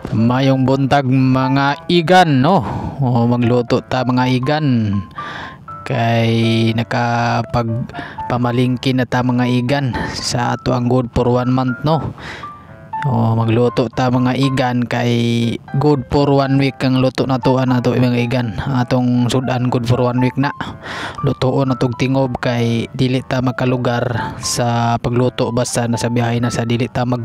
Mayong buntag mga igan, no? O magluto ta mga igan. Kay nakapagpamalingki na ta mga igan sa ato ang good for 1 month, no? O magluto ta mga igan kay good for 1 week ang luto na to mga igan. Atong sudan good for 1 week na. Lutoon na tog tingob kay dili ta makalugar sa pagluto basta nasa biyahe na sa dili ta mag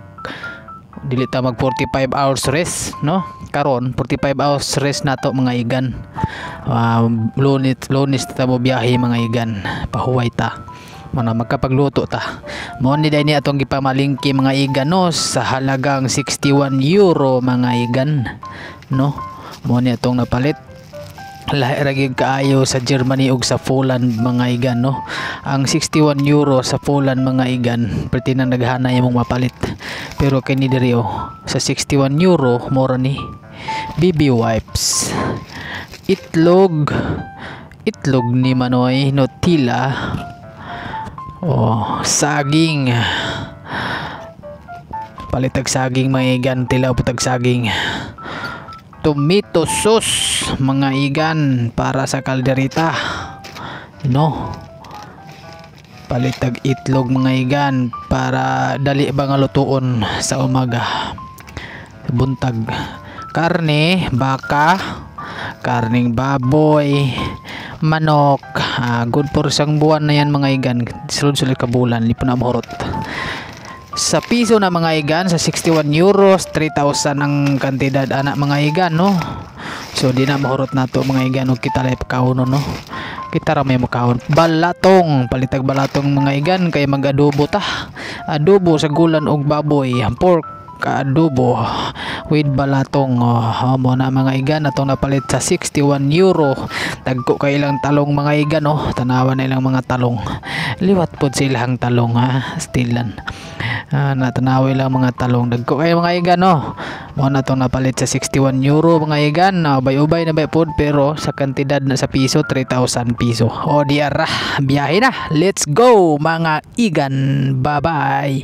45 hours rest, no? Karon 45 hours rest nato mga igan. Lunes ta mo biyahe mga igan. Pahuway ta. Mana magkapagluto ta. Mo ni dai ni atong gipamalingki mga igan, no, sa halagang 61 euro mga igan, no? Mo ni atong napalit. Lahi ra gyud kaayo sa Germany ug sa Poland mga igan, no? Ang 61 euro sa Poland mga igan, perti na naghanay imong mapalit. Pero kini diri sa 61 euro mura ni baby wipes, itlog ni Manoy, Nutella, saging, palitag saging mga igan, tilaw putag saging, tomato sauce mga igan para sa kalderita, no? Palitag itlog mga igan para dali ba nga lutuon sa umaga, buntag. Karne baka, karning baboy, manok, good for isang buwan na yan mga igan. Sulod-sulod ka bulan, lipo na mahurot. Sa piso na mga igan, sa 61 euros, 3,000 ang kantidad anak mga igan, no? So di na mahurot na to mga igan, o kita lang pagkauno, no? Kita ra may makahon. Balatong, palitag balatong mga igan kay mag-adobo ta. Adobo sa gulan og baboy, pork adobo with balatong. Mo na mga igan atong napalit sa 61 euro. Dagko kay ilang talong mga igan, tanawan na ilang mga talong. Liwat pod silang talong, stilan. Natanawi lang mga talong. Dagko kay mga igan, mo na itong napalit sa 61 euro mga igan. Ubay-ubay na bay pod pero sa kantidad na sa piso 3,000 piso. O diara, biyahe na. Let's go mga igan. Bye bye.